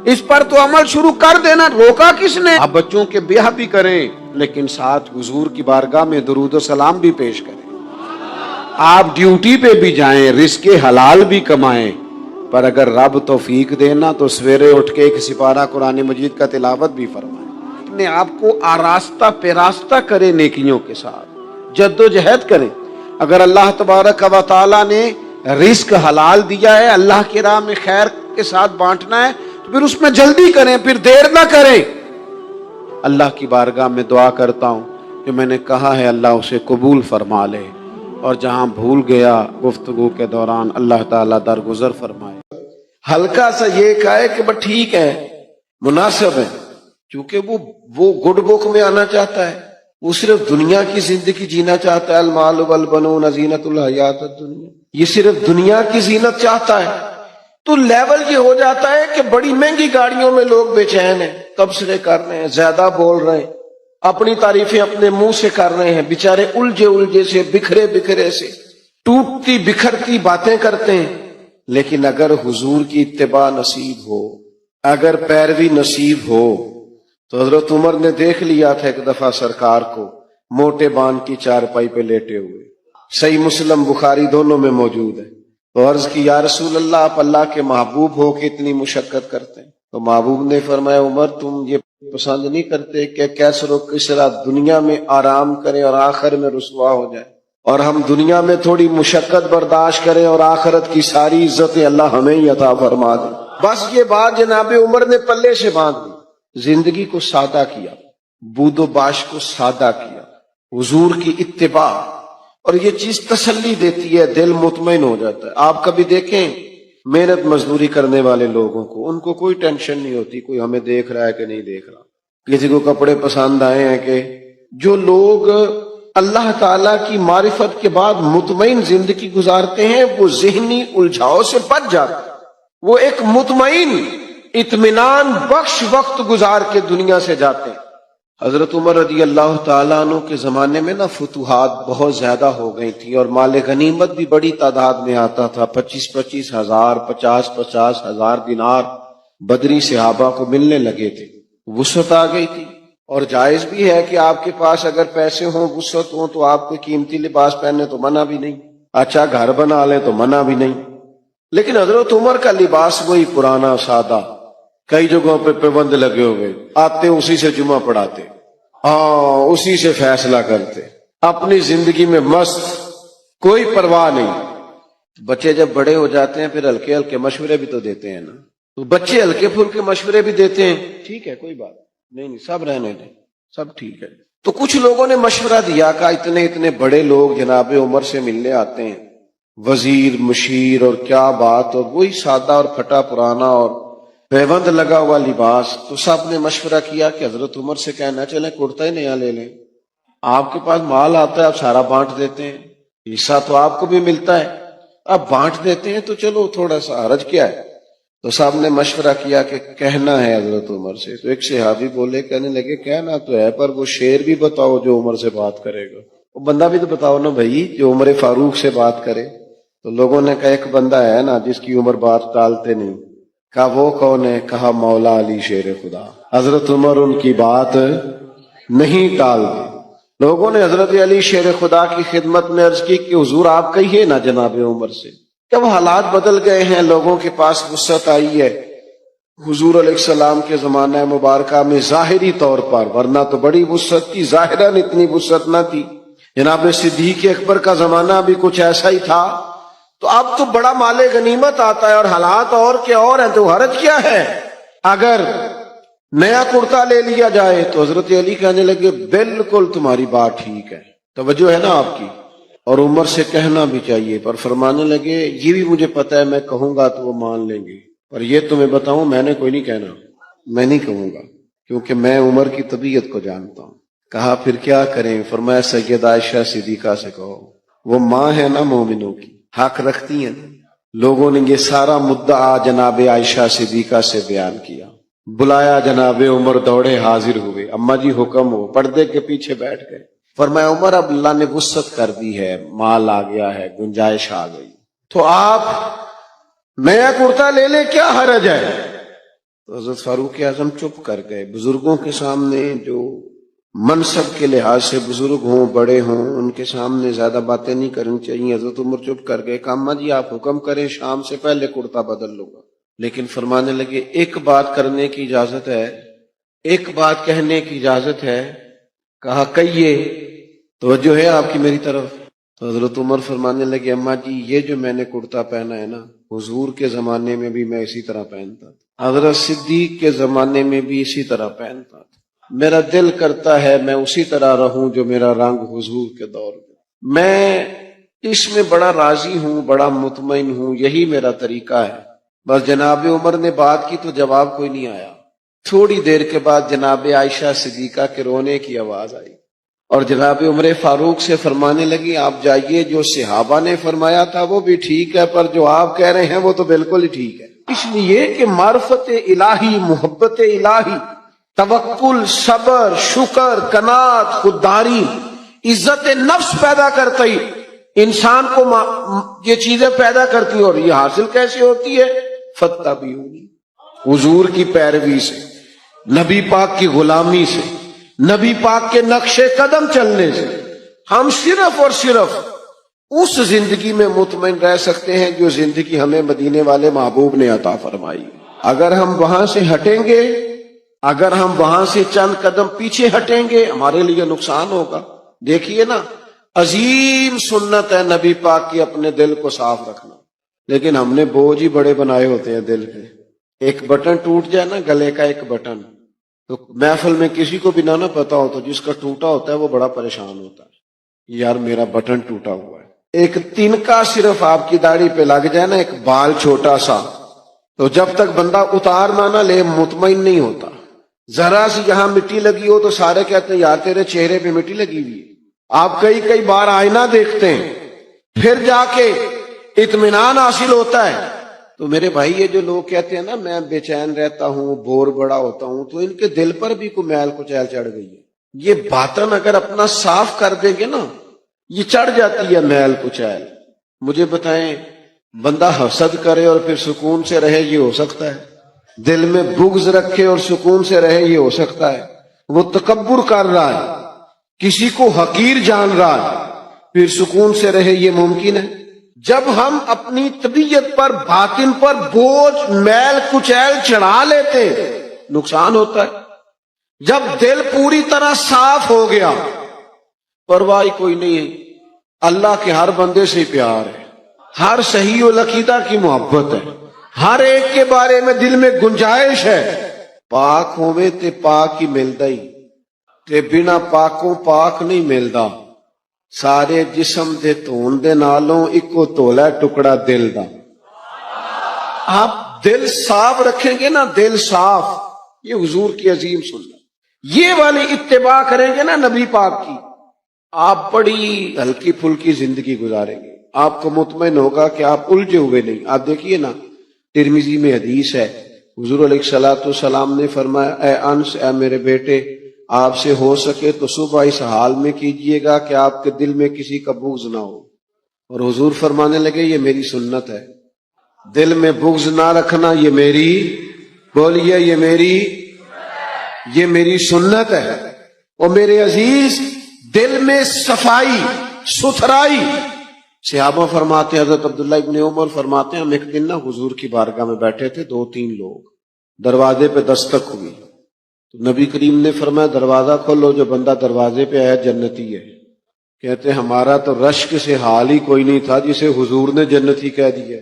اس پر تو عمل شروع کر دینا. روکا کس نے؟ آپ بچوں کے بیاہ بھی کریں لیکن ساتھ حضور کی بارگاہ میں درود و سلام بھی پیش کریں. آپ ڈیوٹی پہ بھی جائیں، رزق حلال بھی کمائیں، پر اگر رب توفیق دینا تو سویرے اٹھ کے ایک سپارہ قرآن مجید کا تلاوت بھی فرمائیں. اپنے آپ کو آراستہ پیراستہ کریں، نیکیوں کے ساتھ جد و جہد کریں. اگر اللہ تبارک و تعالیٰ نے رزق حلال دیا ہے، اللہ کی راہ میں خیر کے ساتھ بانٹنا ہے تو پھر اس میں جلدی کریں، پھر دیر نہ کریں. اللہ کی بارگاہ میں دعا کرتا ہوں کہ میں نے کہا ہے اللہ اسے قبول فرما لے، اور جہاں بھول گیا گفتگو کے دوران اللہ تعالیٰ درگزر فرمائے. ہلکا سا یہ کہا ہے کہ بس ٹھیک ہے، مناسب ہے، کیونکہ وہ گڈ بک میں آنا چاہتا ہے. وہ صرف دنیا کی زندگی جینا چاہتا ہے. المال والبنون زینت الحیات الدنیا، یہ صرف دنیا کی زینت چاہتا ہے. تو لیول یہ ہو جاتا ہے کہ بڑی مہنگی گاڑیوں میں لوگ بے چین ہیں، تبصرے کر رہے ہیں، زیادہ بول رہے ہیں، اپنی تعریفیں اپنے منہ سے کر رہے ہیں، بیچارے الجھے سے، بکھرے بکھرے سے ٹوٹتی بکھرتی باتیں کرتے ہیں. لیکن اگر حضور کی اتباع نصیب ہو، اگر پیروی نصیب ہو، تو حضرت عمر نے دیکھ لیا تھا ایک دفعہ سرکار کو موٹے بان کی چارپائی پہ لیٹے ہوئے. صحیح مسلم بخاری دونوں میں موجود ہے. تو عرض کی یا رسول اللہ آپ اللہ کے محبوب ہو کہ اتنی مشقت کرتے ہیں؟ تو محبوب نے فرمایا عمر تم یہ پسند نہیں کرتے کہ کیسر و کسرا دنیا میں آرام کریں اور آخر میں رسوا ہو جائے، اور ہم دنیا میں تھوڑی مشقت برداشت کریں اور آخرت کی ساری عزتیں اللہ ہمیں ہی عطا فرما دیں. بس یہ بات جناب عمر نے پلے سے باندھ دی. زندگی کو سادہ کیا، بود و باش کو سادہ کیا، حضور کی اتباع. اور یہ چیز تسلی دیتی ہے، دل مطمئن ہو جاتا ہے. آپ کبھی دیکھیں محنت مزدوری کرنے والے لوگوں کو، ان کو کوئی ٹینشن نہیں ہوتی کوئی ہمیں دیکھ رہا ہے کہ نہیں دیکھ رہا، کسی کو کپڑے پسند آئے ہیں کہ. جو لوگ اللہ تعالیٰ کی معرفت کے بعد مطمئن زندگی گزارتے ہیں وہ ذہنی الجھاؤ سے بچ جاتے ہیں، وہ ایک مطمئن اطمینان بخش وقت گزار کے دنیا سے جاتے ہیں. حضرت عمر رضی اللہ تعالیٰ عنہ کے زمانے میں فتوحات بہت زیادہ ہو گئی تھی اور مال غنیمت بھی بڑی تعداد میں آتا تھا. 25,000 ہزار 50,000 ہزار دینار بدری صحابہ کو ملنے لگے تھے. وسعت آ گئی تھی، اور جائز بھی ہے کہ آپ کے پاس اگر پیسے ہوں، وسعت ہوں، تو آپ کو قیمتی لباس پہننے تو منع بھی نہیں، اچھا گھر بنا لیں تو منع بھی نہیں. لیکن حضرت عمر کا لباس وہی پرانا سادہ، کئی جگہوں پہ پابند لگے ہوئے، آتے اسی سے جمعہ پڑھاتے، اسی سے فیصلہ کرتے، اپنی زندگی میں مست، کوئی پرواہ نہیں. بچے جب بڑے ہو جاتے ہیں پھر ہلکے ہلکے مشورے بھی تو دیتے ہیں نا. تو بچے ہلکے پھلکے مشورے بھی دیتے ہیں، ٹھیک ہے کوئی بات نہیں، سب رہنے دیں، سب ٹھیک ہے. تو کچھ لوگوں نے مشورہ دیا کہ اتنے بڑے لوگ جناب عمر سے ملنے آتے ہیں، وزیر مشیر اور کیا بات، اور وہی سادہ اور پھٹا پرانا اور پیوند لگا ہوا لباس. تو سب نے مشورہ کیا کہ حضرت عمر سے کہنا چلیں کرتا ہی نیا لے لیں, آپ کے پاس مال آتا ہے آپ سارا بانٹ دیتے ہیں, حصہ تو آپ کو بھی ملتا ہے, اب بانٹ دیتے ہیں تو چلو تھوڑا سا حرج کیا ہے. تو صاحب نے مشورہ کیا کہ کہنا ہے حضرت عمر سے. تو ایک صحابی بولے, کہنے لگے کہنا تو ہے پر وہ شعر بھی بتاؤ جو عمر سے بات کرے گا, وہ بندہ بھی تو بتاؤ نا بھائی جو عمر فاروق سے بات کرے. تو لوگوں نے کہا ایک بندہ ہے نا جس کی عمر بات ٹالتے نہیں. کہا وہ کون ہے؟ کہا مولا علی شیر خدا. حضرت عمر ان کی بات نہیں ٹالتے. لوگوں نے حضرت علی شیر خدا کی خدمت میں عرض کی کہ حضور آپ کہیے نا جناب عمر سے. جب حالات بدل گئے ہیں, لوگوں کے پاس وسعت آئی ہے, حضور علیہ السلام کے زمانہ مبارکہ میں ظاہری طور پر, ورنہ تو بڑی وسعت تھی, ظاہراً اتنی وسعت نہ تھی. جناب صدیق اکبر کا زمانہ بھی کچھ ایسا ہی تھا. تو اب تو بڑا مال غنیمت آتا ہے اور حالات اور کے اور ہیں, تو حرج کیا ہے اگر نیا کرتا لے لیا جائے. تو حضرت علی کہنے لگے بالکل تمہاری بات ٹھیک ہے, توجہ ہے نا آپ کی, اور عمر سے کہنا بھی چاہیے. پر فرمانے لگے یہ بھی مجھے پتا ہے میں کہوں گا تو وہ مان لیں گے, پر یہ تمہیں بتاؤں میں نے کوئی نہیں کہنا, میں نہیں کہوں گا کیونکہ میں عمر کی طبیعت کو جانتا ہوں. کہا پھر کیا کریں؟ فرمایا سیدہ عائشہ صدیقہ سے کہو, وہ ماں ہے نا مومنوں کی, حق رکھتی ہیں. لوگوں نے یہ سارا مدعا جناب عائشہ صدیقہ سے بیان کیا. بلایا جناب عمر, دوڑے حاضر ہوئے. اما جی حکم ہو. پردے کے پیچھے بیٹھ گئے. فرمایا عمر اب اللہ نے وسعت کر دی ہے, مال آ گیا ہے, گنجائش آ گئی, تو آپ نیا کرتا لے لیں, کیا حرج ہے؟ تو حضرت فاروق اعظم چپ کر گئے. بزرگوں کے سامنے, جو منصب کے لحاظ سے بزرگ ہوں, بڑے ہوں, ان کے سامنے زیادہ باتیں نہیں کرنی چاہیے. حضرت عمر چپ کر گئے. کہا اما جی آپ حکم کریں, شام سے پہلے کرتا بدل لوں گا. لیکن فرمانے لگے ایک بات کرنے کی اجازت ہے, ایک بات کہنے کی اجازت ہے. کہا کہیے, توجہ ہے آپ کی میری طرف. تو حضرت عمر فرمانے لگے اماں جی یہ جو میں نے کرتا پہنا ہے نا, حضور کے زمانے میں بھی میں اسی طرح پہنتا تھا, حضرت صدیق کے زمانے میں بھی اسی طرح پہنتا تھا. میرا دل کرتا ہے میں اسی طرح رہوں جو میرا رنگ حضور کے دور میں اس میں بڑا راضی ہوں, بڑا مطمئن ہوں, یہی میرا طریقہ ہے. بس جناب عمر نے بات کی تو جواب کوئی نہیں آیا. تھوڑی دیر کے بعد جناب عائشہ صدیقہ کے رونے کی آواز آئی اور جناب عمر فاروق سے فرمانے لگی آپ جائیے, جو صحابہ نے فرمایا تھا وہ بھی ٹھیک ہے, پر جو آپ کہہ رہے ہیں وہ تو بالکل ہی ٹھیک ہے. اس لیے کہ معرفت الہی, محبت الہی, توکل, صبر, شکر, قناعت, خودداری, عزت نفس پیدا کرتی انسان کو یہ چیزیں پیدا کرتی. اور یہ حاصل کیسے ہوتی ہے؟ فتبعونی, حضور کی پیروی سے, نبی پاک کی غلامی سے, نبی پاک کے نقش قدم چلنے سے. ہم صرف اور صرف اس زندگی میں مطمئن رہ سکتے ہیں جو زندگی ہمیں مدینے والے محبوب نے عطا فرمائی. اگر ہم وہاں سے ہٹیں گے, اگر ہم وہاں سے چند قدم پیچھے ہٹیں گے, ہمارے لیے نقصان ہوگا. دیکھیے نا, عظیم سنت ہے نبی پاک کی اپنے دل کو صاف رکھنا, لیکن ہم نے بوجھ ہی بڑے بنائے ہوتے ہیں دل پہ. ایک بٹن ٹوٹ جائے نا, گلے کا ایک بٹن, تو محفل میں کسی کو بھی نہ پتا ہو تو جس کا ٹوٹا ہوتا ہے وہ بڑا پریشان ہوتا ہے, یار میرا بٹن ٹوٹا ہوا ہے. ایک تنکا صرف آپ کی داڑھی پہ لگ جائے نا, ایک بال چھوٹا سا, تو جب تک بندہ اتار نہ لے مطمئن نہیں ہوتا. ذرا سی یہاں مٹی لگی ہو تو سارے کہتے ہیں یار تیرے چہرے پہ مٹی لگی ہوئی ہے. آپ کئی بار آئینہ دیکھتے ہیں پھر جا کے اطمینان حاصل ہوتا ہے. تو میرے بھائی یہ جو لوگ کہتے ہیں نا میں بے چین رہتا ہوں, بور بڑا ہوتا ہوں, تو ان کے دل پر بھی کوئی میل کچیل چڑھ گئی ہے. یہ باطن اگر اپنا صاف کر دیں گے نا, یہ چڑھ جاتی ہے میل کچیل. مجھے بتائیں, بندہ حسد کرے اور پھر سکون سے رہے, یہ ہو سکتا ہے؟ دل میں بغض رکھے اور سکون سے رہے, یہ ہو سکتا ہے؟ وہ تکبر کر رہا ہے, کسی کو حقیر جان رہا ہے, پھر سکون سے رہے, یہ ممکن ہے؟ جب ہم اپنی طبیعت پر, باطن پر بوجھ, میل کچیل چڑھا لیتے نقصان ہوتا ہے. جب دل پوری طرح صاف ہو گیا, پرواہ کوئی نہیں ہے, اللہ کے ہر بندے سے پیار ہے, ہر صحیح العقیدہ کی محبت ہے, ہر ایک کے بارے میں دل میں گنجائش ہے. پاک ہوئے تے پاک ہی ملدا ہی, تے بنا پاکوں پاک نہیں ملدا. سارے جسم دے دھون دے نالوں اکو تولا ٹکڑا دل دا. آپ دل صاف رکھیں گے نا، دل صاف، یہ حضور کی عظیم سنت، یہ والی اتباع کریں گے نا نبی پاک کی، آپ بڑی ہلکی پھلکی زندگی گزاریں گے، آپ کو مطمئن ہوگا کہ آپ الجھے ہوئے نہیں۔ آپ دیکھیے نا، ترمذی میں حدیث ہے، حضور علیہ الصلوۃ والسلام نے فرمایا، اے انس، اے میرے بیٹے، آپ سے ہو سکے تو صبح اس حال میں کیجئے گا کہ آپ کے دل میں کسی کا بغض نہ ہو۔ اور حضور فرمانے لگے، یہ میری سنت ہے، دل میں بغض نہ رکھنا، یہ میری، بولیے، یہ میری سنت ہے۔ اور میرے عزیز، دل میں صفائی، ستھرائی، صحابہ فرماتے ہیں، حضرت عبداللہ ابن عمر فرماتے ہیں، ہم ایک دن نا حضور کی بارگاہ میں بیٹھے تھے، 2-3 لوگ، دروازے پہ دستک ہوئی تو نبی کریم نے فرمایا، دروازہ کھولو، جو بندہ دروازے پہ آیا جنتی ہے۔ کہتے ہیں ہمارا تو رشک سے حال ہی کوئی نہیں تھا جسے حضور نے جنتی کہہ دیا۔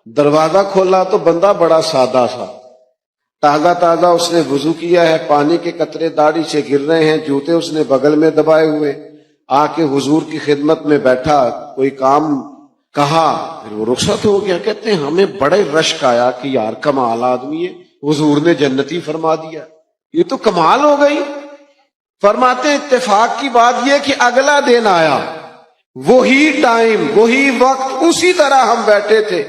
دروازہ کھولا تو بندہ بڑا سادہ سا، تازہ اس نے وضو کیا ہے، پانی کے قطرے داڑھی سے گر رہے ہیں، جوتے اس نے بغل میں دبائے ہوئے، آ کے حضور کی خدمت میں بیٹھا، کوئی کام کہا، پھر وہ رخصت ہو گیا۔ کہتے ہیں ہمیں بڑے رشک آیا کہ یار کمال آدمی ہے، حضور نے جنتی فرما دیا، یہ تو کمال ہو گئی۔ فرماتے ہیں اتفاق کی بات یہ کہ اگلا دن آیا، وہی ٹائم، وہی وقت، اسی طرح ہم بیٹھے تھے،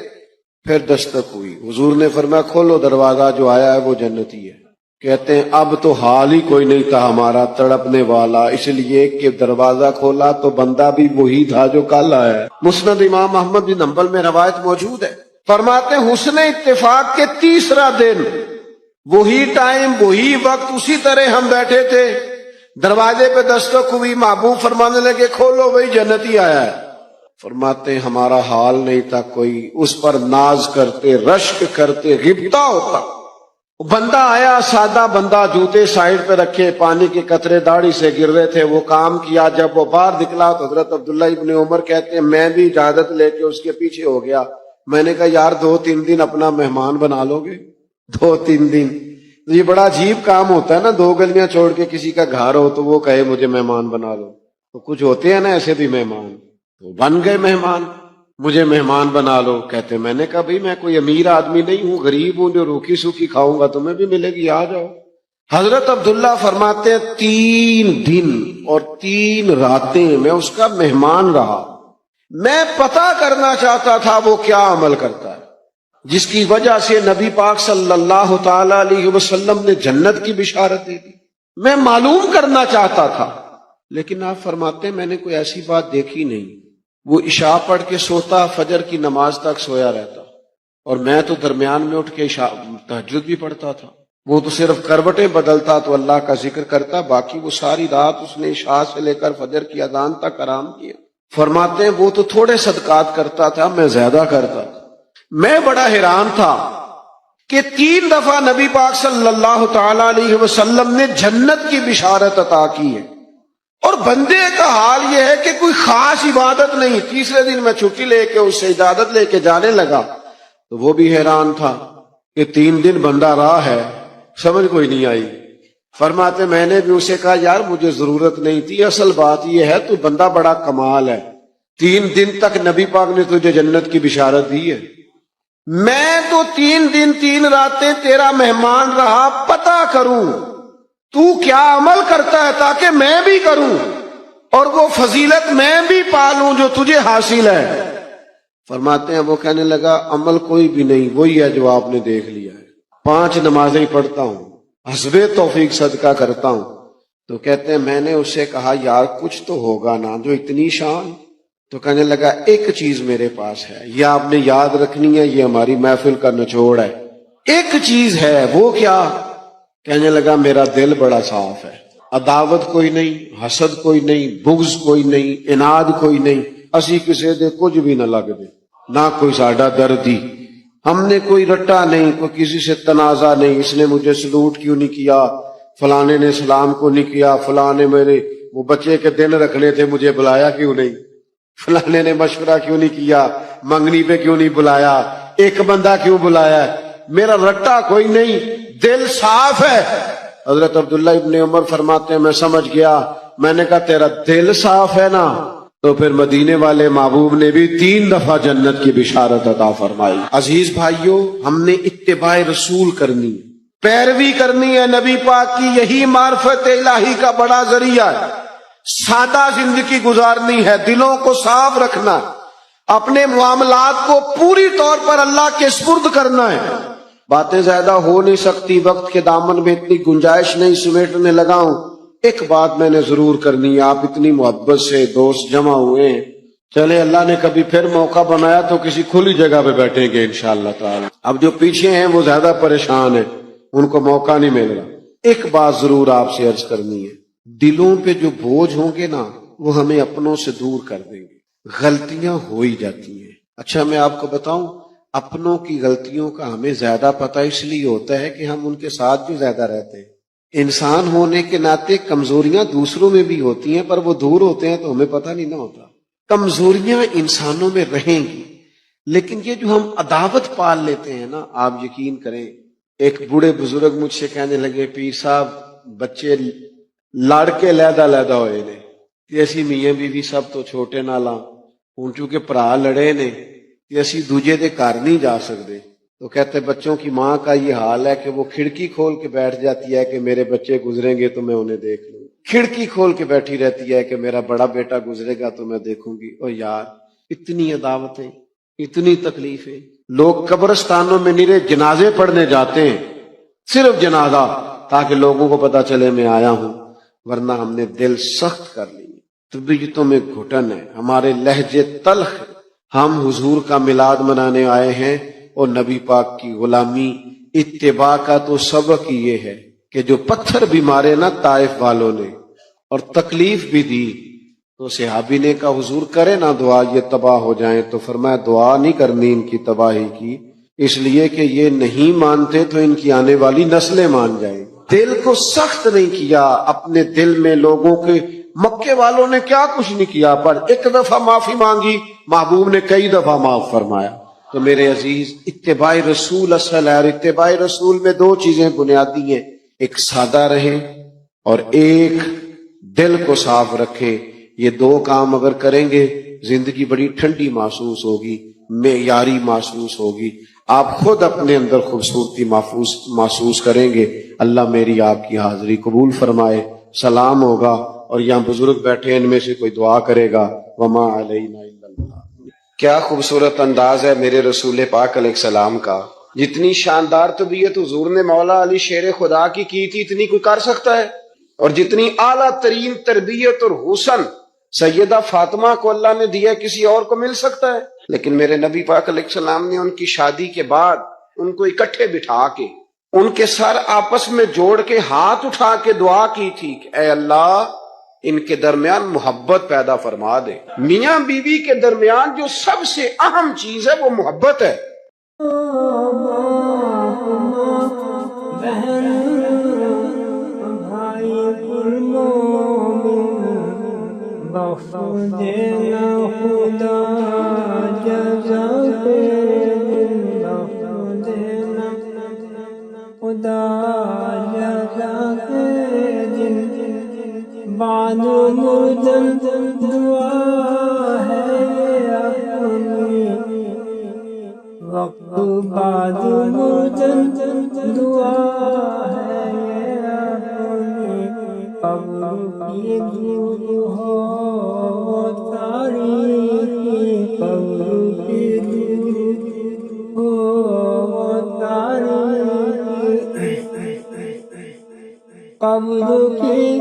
پھر دستک ہوئی، حضور نے فرمایا کھولو دروازہ، جو آیا ہے وہ جنتی ہے۔ کہتے ہیں اب تو حال ہی کوئی نہیں تھا ہمارا تڑپنے والا، اس لیے کہ دروازہ کھولا تو بندہ بھی وہی تھا جو کل آیا ہے۔ مسند امام احمد بن حنبل میں روایت موجود ہے، فرماتے ہیں حسن اتفاق کے تیسرا دن، وہی ٹائم، وہی وقت، اسی طرح ہم بیٹھے تھے، دروازے پہ دستک ہوئی، محبوب فرمانے لگے کھولو بھائی جنتی آیا ہے۔ فرماتے ہیں ہمارا حال نہیں تھا کوئی، اس پر ناز کرتے، رشک کرتے، غبطہ ہوتا۔ بندہ آیا، سادہ بندہ، جوتے سائیڈ پہ رکھے، پانی کے قطرے داڑھی سے گر رہے تھے، وہ کام کیا، جب وہ باہر نکلا تو حضرت عبداللہ ابن عمر کہتے ہیں میں بھی اجازت لے کے اس کے پیچھے ہو گیا۔ میں نے کہا یار 2-3 دن اپنا مہمان بنا لو گے؟ 2-3 دن، یہ بڑا عجیب کام ہوتا ہے نا، 2 گلیاں چھوڑ کے کسی کا گھر ہو تو وہ کہے مجھے مہمان بنا لو۔ تو کچھ ہوتے ہیں نا ایسے بھی مہمان، تو بن گئے مہمان، مجھے مہمان بنا لو۔ کہتے میں نے کہا بھئی میں کوئی امیر آدمی نہیں ہوں، غریب ہوں، جو روکھی سوکھی کھاؤں گا تمہیں بھی ملے گی، آ جاؤ۔ حضرت عبداللہ فرماتے ہیں 3 دن اور 3 راتیں میں اس کا مہمان رہا۔ میں پتہ کرنا چاہتا تھا وہ کیا عمل کرتا ہے، جس کی وجہ سے نبی پاک صلی اللہ تعالی علیہ وسلم نے جنت کی بشارت دی تھی، میں معلوم کرنا چاہتا تھا۔ لیکن آپ فرماتے ہیں میں نے کوئی ایسی بات دیکھی نہیں، وہ عشاء پڑھ کے سوتا، فجر کی نماز تک سویا رہتا، اور میں تو درمیان میں اٹھ کے تہجد بھی پڑھتا تھا۔ وہ تو صرف کروٹیں بدلتا تو اللہ کا ذکر کرتا، باقی وہ ساری رات اس نے عشاء سے لے کر فجر کی اذان تک آرام کیا۔ فرماتے ہیں وہ تو تھوڑے صدقات کرتا تھا، میں زیادہ کرتا تھا۔ میں بڑا حیران تھا کہ 3 دفعہ نبی پاک صلی اللہ تعالی علیہ وسلم نے جنت کی بشارت عطا کی ہے، اور بندے کا حال یہ ہے کہ کوئی خاص عبادت نہیں۔ تیسرے دن میں چھٹی لے کے اس سے اجازت لے کے جانے لگا تو وہ بھی حیران تھا کہ 3 دن بندہ رہا ہے، سمجھ کوئی نہیں آئی۔ فرماتے میں نے بھی اسے کہا یار مجھے ضرورت نہیں تھی، اصل بات یہ ہے تو بندہ بڑا کمال ہے، 3 دن تک نبی پاک نے تجھے جنت کی بشارت دی ہے، میں تو 3 دن 3 راتیں تیرا مہمان رہا، پتہ کروں تو کیا عمل کرتا ہے تاکہ میں بھی کروں اور وہ فضیلت میں بھی پالوں جو تجھے حاصل ہے۔ فرماتے ہیں وہ کہنے لگا عمل کوئی بھی نہیں، وہی ہے جو آپ نے دیکھ لیا ہے، 5 نمازیں پڑھتا ہوں، حسب توفیق صدقہ کرتا ہوں۔ تو کہتے ہیں میں نے اس سے کہا یار کچھ تو ہوگا نا جو اتنی شان؟ تو کہنے لگا ایک چیز میرے پاس ہے، یہ آپ نے یاد رکھنی ہے، یہ ہماری محفل کا نچوڑ ہے، ایک چیز ہے، وہ کیا؟ کہنے لگا میرا دل بڑا صاف ہے، عداوت کوئی نہیں، حسد کوئی نہیں، بغض کوئی نہیں، اناد کوئی نہیں، اسی کسی دے کچھ بھی نہ لگ دے، نہ کوئی ساڈا دردی، ہم نے کوئی رٹا نہیں، کوئی کسی سے تنازع نہیں، اس نے مجھے سلوٹ کیوں نہیں کیا، فلانے نے سلام کو نہیں کیا، فلانے میرے وہ بچے کے دن رکھنے تھے مجھے بلایا کیوں نہیں، فلانے نے مشورہ کیوں نہیں کیا، منگنی پہ کیوں نہیں بلایا، ایک بندہ کیوں بلایا، میرا رٹا کوئی نہیں، دل صاف ہے۔ حضرت عبداللہ ابن عمر فرماتے ہیں میں سمجھ گیا، میں نے کہا تیرا دل صاف ہے نا تو پھر مدینے والے محبوب نے بھی 3 دفعہ جنت کی بشارت عطا فرمائی۔ عزیز بھائیوں، ہم نے اتباع رسول کرنی ہے، پیروی کرنی ہے نبی پاک کی، یہی معرفت الہی کا بڑا ذریعہ ہے۔ سادہ زندگی گزارنی ہے، دلوں کو صاف رکھنا ہے، اپنے معاملات کو پوری طور پر اللہ کے سپرد کرنا ہے۔ باتیں زیادہ ہو نہیں سکتی، وقت کے دامن میں اتنی گنجائش نہیں سمیٹنے لگا ہوں۔ ایک بات میں نے ضرور کرنی ہے، آپ اتنی محبت سے دوست جمع ہوئے ہیں، چلے اللہ نے کبھی پھر موقع بنایا تو کسی کھلی جگہ پہ بیٹھیں گے انشاءاللہ تعالی۔ اب جو پیچھے ہیں وہ زیادہ پریشان ہیں، ان کو موقع نہیں مل رہا۔ ایک بات ضرور آپ سے عرض کرنی ہے، دلوں پہ جو بوجھ ہوں گے نا وہ ہمیں اپنوں سے دور کر دیں گے۔ غلطیاں ہو ہی جاتی ہیں۔ اچھا میں آپ کو بتاؤں، اپنوں کی غلطیوں کا ہمیں زیادہ پتہ اس لیے ہوتا ہے کہ ہم ان کے ساتھ بھی زیادہ رہتے ہیں۔ انسان ہونے کے ناطے کمزوریاں دوسروں میں بھی ہوتی ہیں، پر وہ دور ہوتے ہیں تو ہمیں پتہ نہیں نہ ہوتا۔ کمزوریاں انسانوں میں رہیں گی، لیکن یہ جو ہم عداوت پال لیتے ہیں نا، آپ یقین کریں، ایک بوڑھے بزرگ مجھ سے کہنے لگے، پیر صاحب بچے لڑ کے لیدا لیدا ہوئے نے، ایسی میاں بیوی سب تو چھوٹے نہ لاں، ہن چونکہ بھرا لڑے نے کہ اسی دوجے دے گھر نہیں جا سکتے۔ تو کہتے بچوں کی ماں کا یہ حال ہے کہ وہ کھڑکی کھول کے بیٹھ جاتی ہے کہ میرے بچے گزریں گے تو میں انہیں دیکھ لوں، کھڑکی کھول کے بیٹھی رہتی ہے کہ میرا بڑا بیٹا گزرے گا تو میں دیکھوں گی۔ او یار، اتنی عداوتیں، اتنی تکلیفیں۔ لوگ قبرستانوں میں نیرے جنازے پڑھنے جاتے ہیں، صرف جنازہ، تاکہ لوگوں کو پتا چلے میں آیا ہوں، ورنہ ہم نے دل سخت کر لی، طبیعتوں میں گھٹن ہے، ہمارے لہجے تلخ ہے۔ ہم حضور کا میلاد منانے آئے ہیں اور نبی پاک کی غلامی اتباع کا تو سبق یہ ہے کہ جو پتھر بھی مارے نا طائف والوں نے اور تکلیف بھی دی، تو صحابی نے کہا حضور کرے نا دعا یہ تباہ ہو جائیں، تو فرمایا دعا نہیں کرنی ان کی تباہی کی، اس لیے کہ یہ نہیں مانتے تو ان کی آنے والی نسلیں مان جائیں۔ دل کو سخت نہیں کیا، اپنے دل میں لوگوں کے، مکے والوں نے کیا کچھ نہیں کیا، پر ایک دفعہ معافی مانگی، محبوب نے کئی دفعہ معاف فرمایا۔ تو میرے عزیز، اتباع رسول اصل ہے، اور اتباع رسول میں 2 چیزیں بنیادی ہیں، ایک سادہ رہیں اور ایک دل کو صاف رکھیں۔ یہ 2 کام اگر کریں گے زندگی بڑی ٹھنڈی محسوس ہوگی، معیاری محسوس ہوگی، آپ خود اپنے اندر خوبصورتی محسوس کریں گے۔ اللہ میری آپ کی حاضری قبول فرمائے۔ سلام ہوگا اور یہاں بزرگ بیٹھے ہیں، ان میں سے کوئی دعا کرے گا۔ وما علینا الا البلاغ۔ کیا خوبصورت انداز ہے میرے رسول پاک علیہ السلام کا، جتنی شاندار طبیعت حضور نے مولا علی شیر خدا کی تھی اتنی کوئی کر سکتا ہے، اور جتنی اعلیٰ ترین تربیت اور حسن سیدہ فاطمہ کو اللہ نے دیا کسی اور کو مل سکتا ہے؟ لیکن میرے نبی پاک علیہ السلام نے ان کی شادی کے بعد ان کو اکٹھے بٹھا کے ان کے سر آپس میں جوڑ کے ہاتھ اٹھا کے دعا کی تھی کہ اے اللہ ان کے درمیان محبت پیدا فرما دے۔ میاں بیوی کے درمیان جو سب سے اہم چیز ہے وہ محبت ہے۔ بعد مردن دعا ہے اپنی، وقت بعد مردن دعا ہے اپنی، قبر کی دور ہو تاریخی، قبر کی دور ہو تاریخی، قبر کی